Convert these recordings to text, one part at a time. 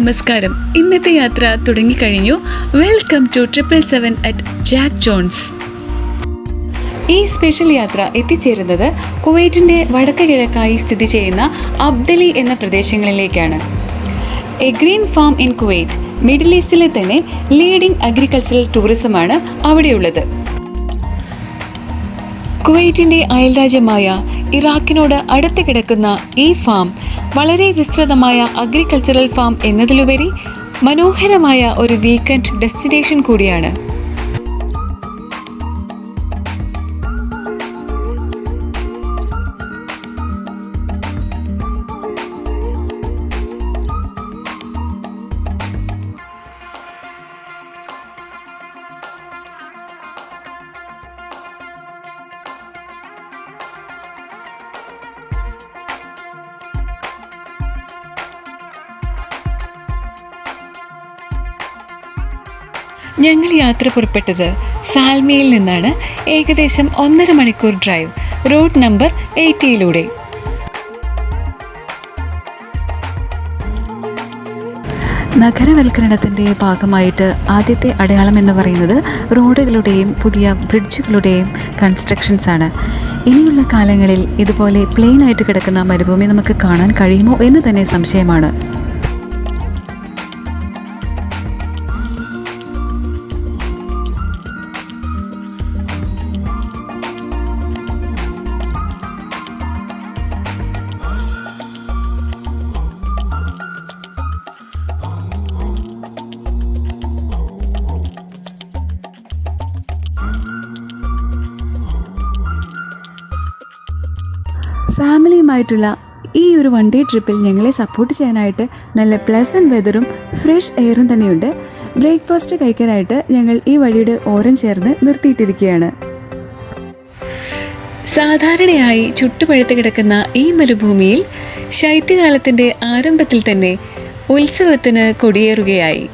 നമസ്കാരം. ഇന്നത്തെ യാത്ര തുടങ്ങിക്കഴിഞ്ഞു. Welcome to 777 at Jack Jones. ഈ സ്പെഷ്യൽ യാത്ര എത്തിച്ചേരുന്നത് കുവൈറ്റിൻ്റെ വടക്ക് കിഴക്കായി സ്ഥിതി ചെയ്യുന്ന അബ്ദലി എന്ന പ്രദേശങ്ങളിലേക്കാണ്. A green farm in Kuwait, middle ഈസ്റ്റിലെ തന്നെ ലീഡിംഗ് അഗ്രികൾച്ചറൽ ടൂറിസമാണ് അവിടെയുള്ളത്. കുവൈറ്റിൻ്റെ അയൽരാജ്യമായ ഇറാഖിനോട് അടുത്ത് കിടക്കുന്ന ഈ ഫാം വളരെ വിസ്തൃതമായ അഗ്രികൾച്ചറൽ ഫാം എന്നതിലുപരി മനോഹരമായ ഒരു വീക്കെൻഡ് ഡെസ്റ്റിനേഷൻ കൂടിയാണ്. ഞങ്ങൾ യാത്ര പുറപ്പെട്ടത് സാൽമയിൽ നിന്നാണ്. ഏകദേശം 1.5 മണിക്കൂർ ഡ്രൈവ് റോഡ് നമ്പർ 80 നഗരവൽക്കരണത്തിൻ്റെ ഭാഗമായിട്ട് ആദ്യത്തെ അടയാളം എന്ന് പറയുന്നത് റോഡുകളുടെയും പുതിയ ബ്രിഡ്ജുകളുടെയും കൺസ്ട്രക്ഷൻസ് ആണ്. ഇനിയുള്ള കാലങ്ങളിൽ ഇതുപോലെ പ്ലെയിൻ ആയിട്ട് കിടക്കുന്ന മരുഭൂമി നമുക്ക് കാണാൻ കഴിയുമോ എന്ന് തന്നെ സംശയമാണ്. ഫാമിലിയുമായിട്ടുള്ള ഈ ഒരു വൺ ഡേ ട്രിപ്പിൽ ഞങ്ങളെ സപ്പോർട്ട് ചെയ്യാനായിട്ട് നല്ല പ്ലസൻറ്റ് വെതറും ഫ്രഷ് എയറും തന്നെയുണ്ട്. ബ്രേക്ക്ഫാസ്റ്റ് കഴിക്കാനായിട്ട് ഞങ്ങൾ ഈ വഴിയുടെ ഓരം ചേർന്ന് നിർത്തിയിട്ടിരിക്കുകയാണ്. സാധാരണയായി ചുട്ടുപഴുത്ത് കിടക്കുന്ന ഈ മരുഭൂമിയിൽ ശൈത്യകാലത്തിൻ്റെ ആരംഭത്തിൽ തന്നെ ഉത്സവത്തിന് കൊടിയേറുകയായി.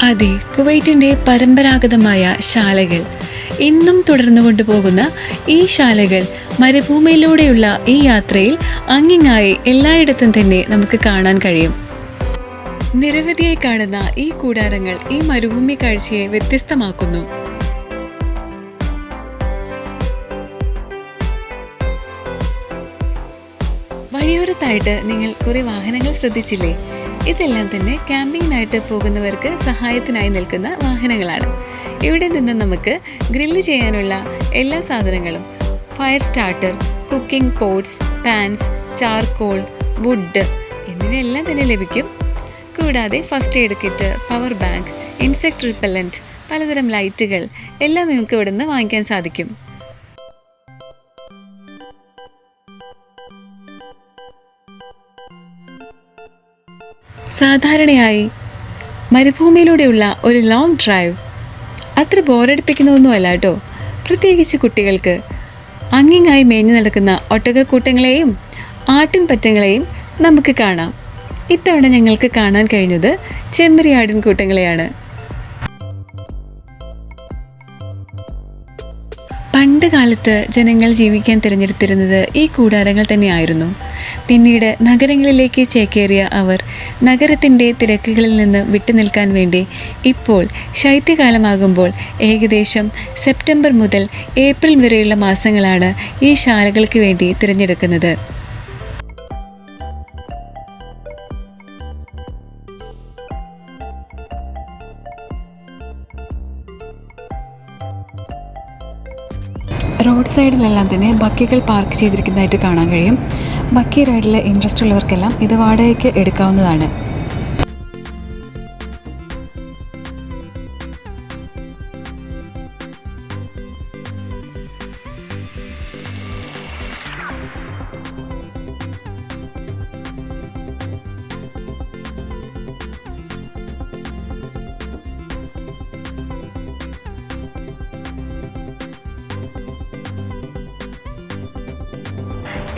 അതെ, കുവൈറ്റിൻ്റെ പരമ്പരാഗതമായ ശാലകൾ ഇന്നും തുടർന്നു കൊണ്ടുപോകുന്ന ഈ ശാലകൾ മരുഭൂമിയിലൂടെയുള്ള ഈ യാത്രയിൽ അങ്ങിങ്ങായി എല്ലായിടത്തും തന്നെ നമുക്ക് കാണാൻ കഴിയും. നിരവധിയായി കാണുന്ന ഈ കൂടാരങ്ങൾ ഈ മരുഭൂമി കാഴ്ചയെ വ്യത്യസ്തമാക്കുന്നു. വഴിയോരത്തായിട്ട് നിങ്ങൾ കുറേ വാഹനങ്ങൾ ശ്രദ്ധിച്ചില്ലേ? ഇതെല്ലാം തന്നെ ക്യാമ്പിങ്ങിനായിട്ട് പോകുന്നവർക്ക് സഹായത്തിനായി നിൽക്കുന്ന വാഹനങ്ങളാണ്. ഇവിടെ നിന്ന് നമുക്ക് ഗ്രില്ല് ചെയ്യാനുള്ള എല്ലാ സാധനങ്ങളും, fire starter, cooking pots, pans, charcoal, wood എന്നിവയെല്ലാം തന്നെ ലഭിക്കും. കൂടാതെ first aid kit, power bank, insect repellent, പലതരം ലൈറ്റുകൾ എല്ലാം നമുക്ക് ഇവിടെ നിന്ന് വാങ്ങിക്കാൻ സാധിക്കും. സാധാരണയായി മരുഭൂമിയിലൂടെയുള്ള ഒരു ലോങ് ഡ്രൈവ് അത്ര ബോറടിപ്പിക്കുന്നതൊന്നുമല്ല കേട്ടോ. പ്രത്യേകിച്ച് കുട്ടികൾക്ക്. അങ്ങിങ്ങായി മേഞ്ഞു നടക്കുന്ന ഒട്ടകക്കൂട്ടങ്ങളെയും ആട്ടിൻപറ്റങ്ങളെയും നമുക്ക് കാണാം. ഇത്തവണ ഞങ്ങൾക്ക് കാണാൻ കഴിഞ്ഞത് ചെമ്മരിയാടിൻ കൂട്ടങ്ങളെയാണ്. പണ്ട് കാലത്ത് ജനങ്ങൾ ജീവിക്കാൻ തിരഞ്ഞെടുത്തിരുന്നത് ഈ കൂടാരങ്ങൾ തന്നെയായിരുന്നു. പിന്നീട് നഗരങ്ങളിലേക്ക് ചേക്കേറിയ അവർ നഗരത്തിൻ്റെ തിരക്കുകളിൽ നിന്ന് വിട്ടുനിൽക്കാൻ വേണ്ടി ഇപ്പോൾ ശൈത്യകാലമാകുമ്പോൾ ഏകദേശം സെപ്റ്റംബർ മുതൽ ഏപ്രിൽ വരെയുള്ള മാസങ്ങളാണ് ഈ ശാലകൾക്ക് വേണ്ടി തിരഞ്ഞെടുക്കുന്നത്. റോഡ് സൈഡിലെല്ലാം തന്നെ ബക്കികൾ പാർക്ക് ചെയ്തിരിക്കുന്നതായിട്ട് കാണാൻ കഴിയും. ബക്കി റൈഡിൽ ഇൻട്രസ്റ്റ് ഉള്ളവർക്കെല്ലാം ഇത് വാടകയ്ക്ക് എടുക്കാവുന്നതാണ്.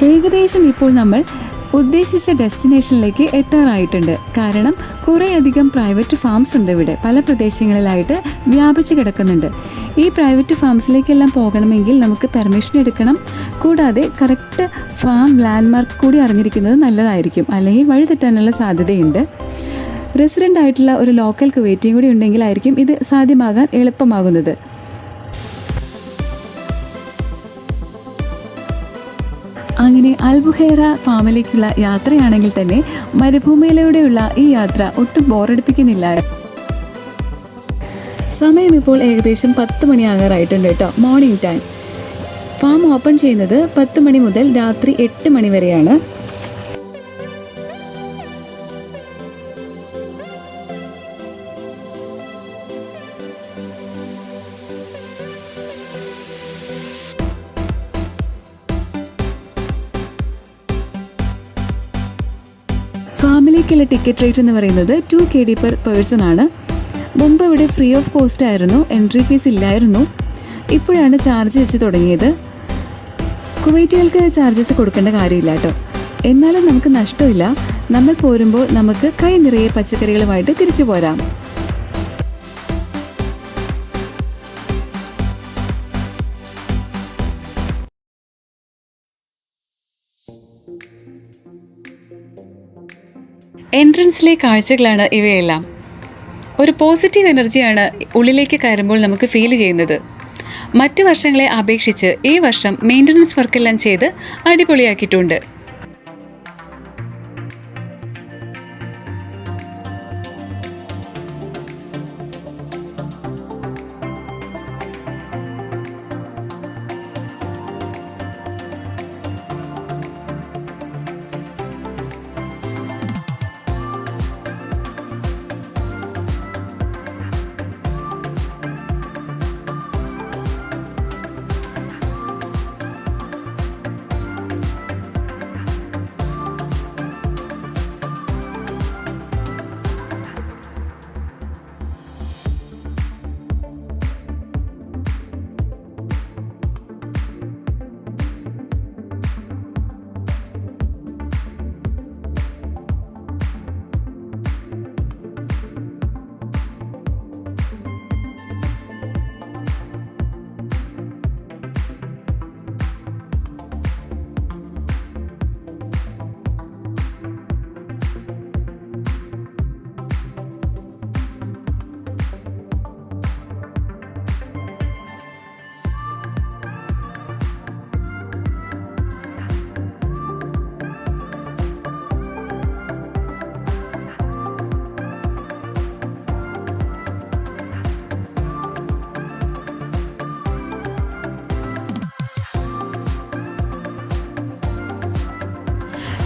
ഏകദേശം ഇപ്പോൾ നമ്മൾ ഉദ്ദേശിച്ച ഡെസ്റ്റിനേഷനിലേക്ക് എത്താറായിട്ടുണ്ട്. കാരണം കുറേയധികം പ്രൈവറ്റ് ഫാംസ് ഉണ്ട് ഇവിടെ, പല പ്രദേശങ്ങളിലായിട്ട് വ്യാപിച്ചു കിടക്കുന്നുണ്ട്. ഈ പ്രൈവറ്റ് ഫാംസിലേക്കെല്ലാം പോകണമെങ്കിൽ നമുക്ക് പെർമിഷൻ എടുക്കണം. കൂടാതെ കറക്റ്റ് ഫാം ലാൻഡ്മാർക്ക് കൂടി അറിഞ്ഞിരിക്കുന്നത് നല്ലതായിരിക്കും, അല്ലെങ്കിൽ വഴി തെറ്റാനുള്ള സാധ്യതയുണ്ട്. റെസിഡൻ്റ് ആയിട്ടുള്ള ഒരു ലോക്കൽ കുവൈറ്റിയും കൂടി ഉണ്ടെങ്കിലായിരിക്കും ഇത് സാധ്യമാകാൻ എളുപ്പമാകുന്നത്. അങ്ങനെ അൽബുഹൈറ ഫാമിലേക്കുള്ള യാത്രയാണെങ്കിൽ തന്നെ മരുഭൂമിയിലൂടെയുള്ള ഈ യാത്ര ഒട്ടും ബോറടിപ്പിക്കുന്നില്ല. സമയം ഇപ്പോൾ ഏകദേശം 10 മണിയാകാറായിട്ടുണ്ട് കേട്ടോ, മോർണിംഗ് ടൈം. ഫാം ഓപ്പൺ ചെയ്യുന്നത് 10 മണി മുതൽ രാത്രി 8 മണി വരെയാണ്. ഫാമിലേക്കുള്ള ടിക്കറ്റ് റേറ്റ് എന്ന് പറയുന്നത് 2 KD per പേഴ്സൺ ആണ്. മുമ്പ് ഇവിടെ ഫ്രീ ഓഫ് കോസ്റ്റ് ആയിരുന്നു, എൻട്രി ഫീസ് ഇല്ലായിരുന്നു. ഇപ്പോഴാണ് ചാർജ് വെച്ച് തുടങ്ങിയത്. കുവൈറ്റുകൾക്ക് ചാർജസ് കൊടുക്കേണ്ട കാര്യമില്ല കേട്ടോ. എന്നാലും നമുക്ക് നഷ്ടമില്ല. നമ്മൾ പോരുമ്പോൾ നമുക്ക് കൈ നിറയെ പച്ചക്കറികളുമായിട്ട് തിരിച്ചു പോരാം. എൻട്രൻസിലെ കാഴ്ചകളാണ് ഇവയെല്ലാം. ഒരു പോസിറ്റീവ് എനർജിയാണ് ഉള്ളിലേക്ക് കയറുമ്പോൾ നമുക്ക് ഫീൽ ചെയ്യുന്നത്. മറ്റു വർഷങ്ങളെ അപേക്ഷിച്ച് ഈ വർഷം മെയിൻ്റനൻസ് വർക്കെല്ലാം ചെയ്ത് അടിപൊളിയാക്കിയിട്ടുണ്ട്.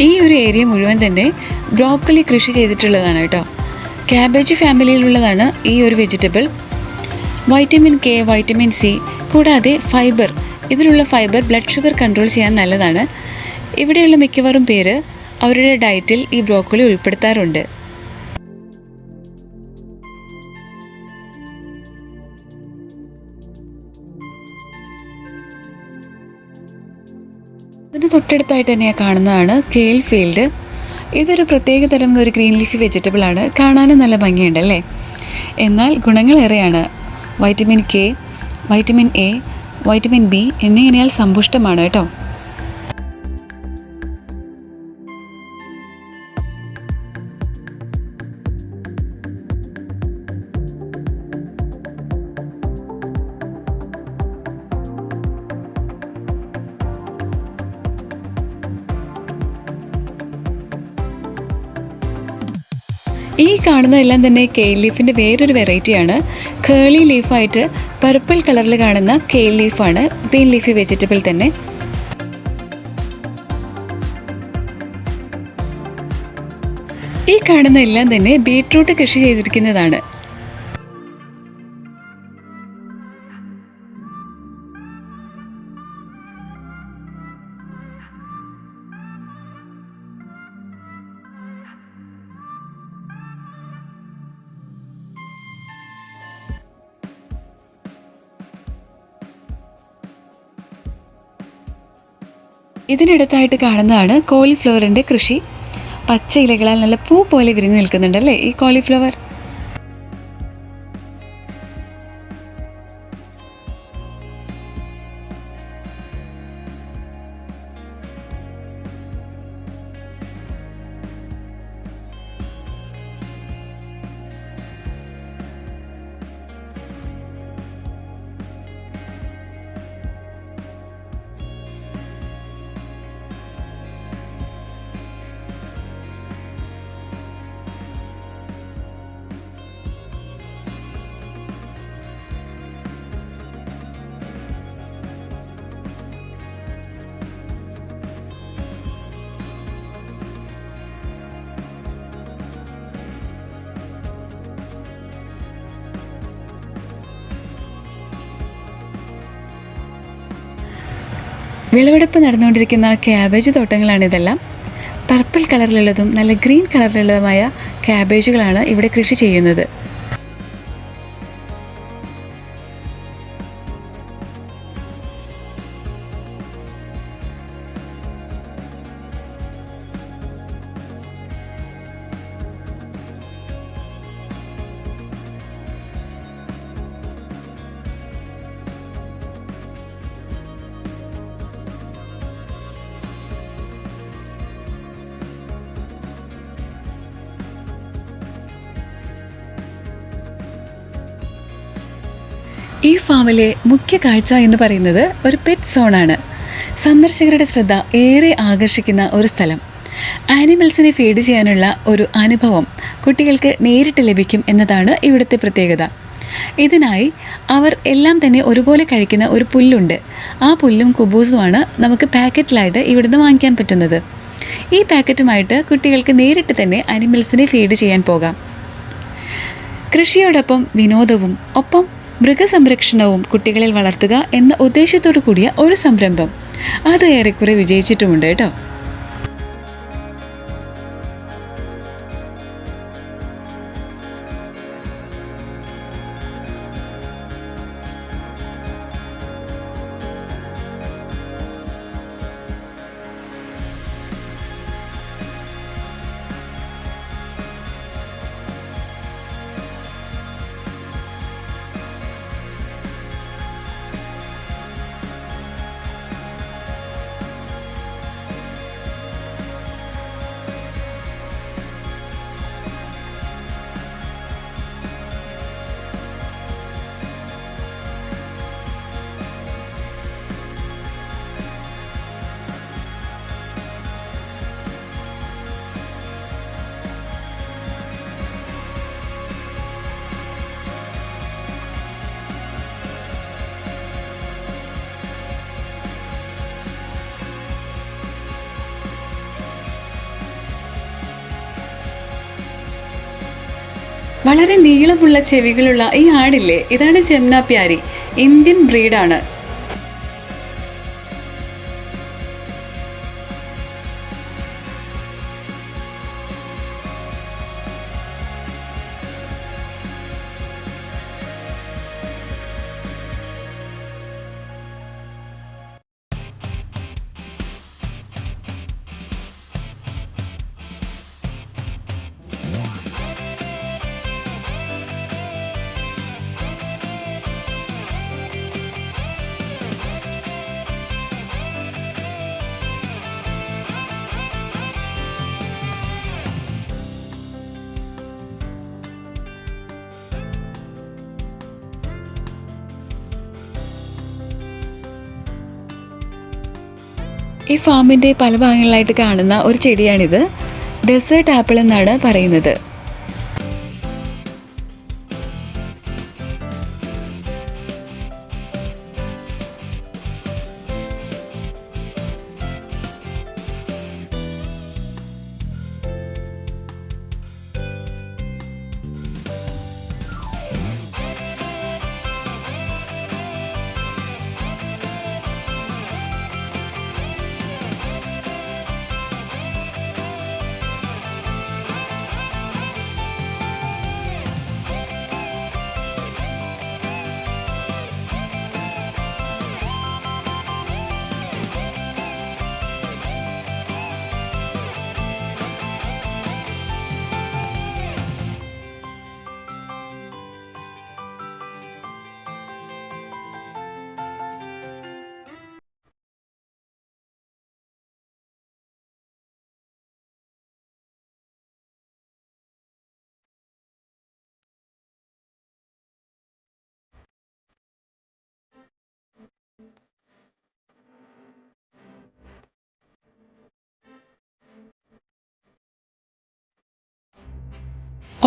ഈ ഒരു ഏരിയ മുഴുവൻ തന്നെ ബ്രോക്കലി കൃഷി ചെയ്തിട്ടുള്ളതാണ് കേട്ടോ. ക്യാബേജ് ഫാമിലിയിലുള്ളതാണ് ഈ ഒരു vegetable. Vitamin K, vitamin C കൂടാതെ ഫൈബർ, ഇതിലുള്ള ഫൈബർ ബ്ലഡ് ഷുഗർ കൺട്രോൾ ചെയ്യാൻ നല്ലതാണ്. ഇവിടെയുള്ള മിക്കവാറും പേര് അവരുടെ ഡയറ്റിൽ ഈ ബ്രോക്കലി ഉൾപ്പെടുത്താറുണ്ട്. അതിന് തൊട്ടടുത്തായിട്ട് തന്നെയാണ് കാണുന്നതാണ് കെയിൽ ഫീൽഡ്. ഇതൊരു പ്രത്യേക തരം ഒരു ഗ്രീൻ ലീഫി വെജിറ്റബിൾ ആണ്. കാണാനും നല്ല ഭംഗിയുണ്ടല്ലേ, എന്നാൽ ഗുണങ്ങളേറെയാണ്. Vitamin K, vitamin A, vitamin B എന്നിങ്ങനെയാൽ സമ്പുഷ്ടമാണ് കേട്ടോ. ഈ കാണുന്നതെല്ലാം തന്നെ കെയിൽ ലീഫിൻ്റെ വേറൊരു വെറൈറ്റിയാണ്. കേളി ലീഫായിട്ട് പർപ്പിൾ കളറിൽ കാണുന്ന കെയിൽ ലീഫാണ്. ഗ്രീൻ ലീഫി വെജിറ്റബിൾ തന്നെ. ഈ കാണുന്ന എല്ലാം തന്നെ ബീട്രൂട്ട് കൃഷി ചെയ്തിരിക്കുന്നതാണ്. ഇതിനടുത്തായിട്ട് കാണുന്നതാണ് കോളിഫ്ലവറിൻ്റെ കൃഷി. പച്ച ഇലകളാൽ നല്ല പൂ പോലെ വിരിഞ്ഞു നിൽക്കുന്നുണ്ടല്ലേ ഈ കോളിഫ്ലവർ. വിളവെടുപ്പ് നടന്നുകൊണ്ടിരിക്കുന്ന ക്യാബേജ് തോട്ടങ്ങളാണ് ഇതെല്ലാം. പർപ്പിൾ കളറിലുള്ളതും നല്ല ഗ്രീൻ കളറിലുള്ളതുമായ ക്യാബേജുകളാണ് ഇവിടെ കൃഷി ചെയ്യുന്നത്. ഈ ഫാമിലെ മുഖ്യ കാഴ്ച എന്ന് പറയുന്നത് ഒരു പെറ്റ് സോണാണ്. സന്ദർശകരുടെ ശ്രദ്ധ ഏറെ ആകർഷിക്കുന്ന ഒരു സ്ഥലം. ആനിമൽസിനെ ഫീഡ് ചെയ്യാനുള്ള ഒരു അനുഭവം കുട്ടികൾക്ക് നേരിട്ട് ലഭിക്കും എന്നതാണ് ഇവിടുത്തെ പ്രത്യേകത. ഇതിനായി അവർ എല്ലാം തന്നെ ഒരുപോലെ കഴിക്കുന്ന ഒരു പുല്ലുണ്ട്. ആ പുല്ലും കുബൂസുമാണ് നമുക്ക് പാക്കറ്റിലായിട്ട് ഇവിടുന്ന് വാങ്ങിക്കാൻ പറ്റുന്നത്. ഈ പാക്കറ്റുമായിട്ട് കുട്ടികൾക്ക് നേരിട്ട് തന്നെ ആനിമൽസിനെ ഫീഡ് ചെയ്യാൻ പോകാം. കൃഷിയോടൊപ്പം വിനോദവും ഒപ്പം മൃഗസംരക്ഷണവും കുട്ടികളിൽ വളർത്തുക എന്ന ഉദ്ദേശത്തോടു കൂടിയ ഒരു സംരംഭം. അത് ഏറെക്കുറെ വിജയിച്ചിട്ടുമുണ്ട് കേട്ടോ. വളരെ നീളമുള്ള ചെവികളുള്ള ഈ ആടില്ലേ, ഇതാണ് ജംന പ്യാരി. ഇന്ത്യൻ ബ്രീഡാണ്. ഈ ഫാമിൻ്റെ പല ഭാഗങ്ങളിലായിട്ട് കാണുന്ന ഒരു ചെടിയാണിത്. ഡെസേർട്ട് ആപ്പിൾ എന്നാണ് പറയുന്നത്.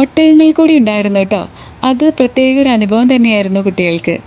ഒട്ടകങ്ങൾ കൂടി ഉണ്ടായിരുന്നു കേട്ടോ. അത് പ്രത്യേക ഒരു അനുഭവം തന്നെയായിരുന്നു കുട്ടികൾക്ക്.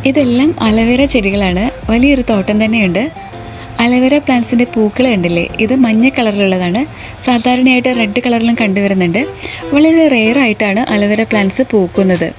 ഇതെല്ലാം അലവേര ചെടികളാണ്. വലിയൊരു തോട്ടം തന്നെയുണ്ട്. അലവേര പ്ലാന്റ്സിൻ്റെ പൂക്കൾ കണ്ടില്ലേ, ഇത് മഞ്ഞ കളറിലുള്ളതാണ്. സാധാരണയായിട്ട് റെഡ് കളറിലും കണ്ടുവരുന്നുണ്ട്. വളരെ റെയറായിട്ടാണ് അലവേര പ്ലാന്റ്സ് പൂക്കുന്നത്.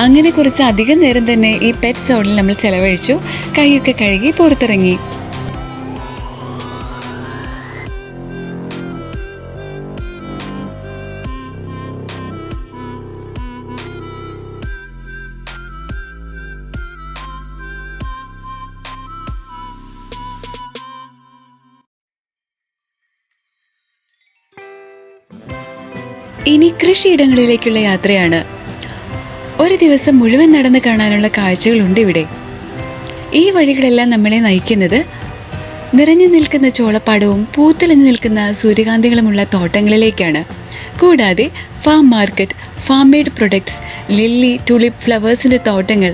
അങ്ങനെ കുറച്ച് അധികം നേരം തന്നെ ഈ പെറ്റ് സോണിൽ നമ്മൾ ചെലവഴിച്ചു. കൈയൊക്കെ കഴുകി പുറത്തിറങ്ങി. ഇനി കൃഷിയിടങ്ങളിലേക്കുള്ള യാത്രയാണ്. ഒരു ദിവസം മുഴുവൻ നടന്ന് കാണാനുള്ള കാഴ്ചകളുണ്ട് ഇവിടെ. ഈ വഴികളെല്ലാം നമ്മളെ നയിക്കുന്നത് നിറഞ്ഞു നിൽക്കുന്ന ചോളപ്പാടവും പൂത്തിലഞ്ഞു നിൽക്കുന്ന സൂര്യകാന്തികളുമുള്ള തോട്ടങ്ങളിലേക്കാണ്. കൂടാതെ farm market, farm made products, lily, tulip ഫ്ലവേഴ്സിൻ്റെ തോട്ടങ്ങൾ.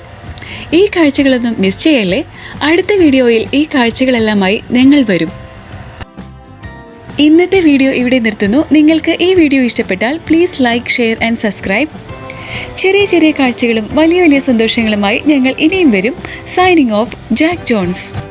ഈ കാഴ്ചകളൊന്നും മിസ് ചെയ്യല്ലേ. അടുത്ത വീഡിയോയിൽ ഈ കാഴ്ചകളെല്ലാമായി ഞങ്ങൾ വരും. ഇന്നത്തെ വീഡിയോ ഇവിടെ നിർത്തുന്നു. നിങ്ങൾക്ക് ഈ വീഡിയോ ഇഷ്ടപ്പെട്ടാൽ please like, share and subscribe. ചെറിയ ചെറിയ കാഴ്ചകളും വലിയ വലിയ സന്തോഷങ്ങളുമായി ഞങ്ങൾ ഇനിയും വരും. Signing off, Jack John's.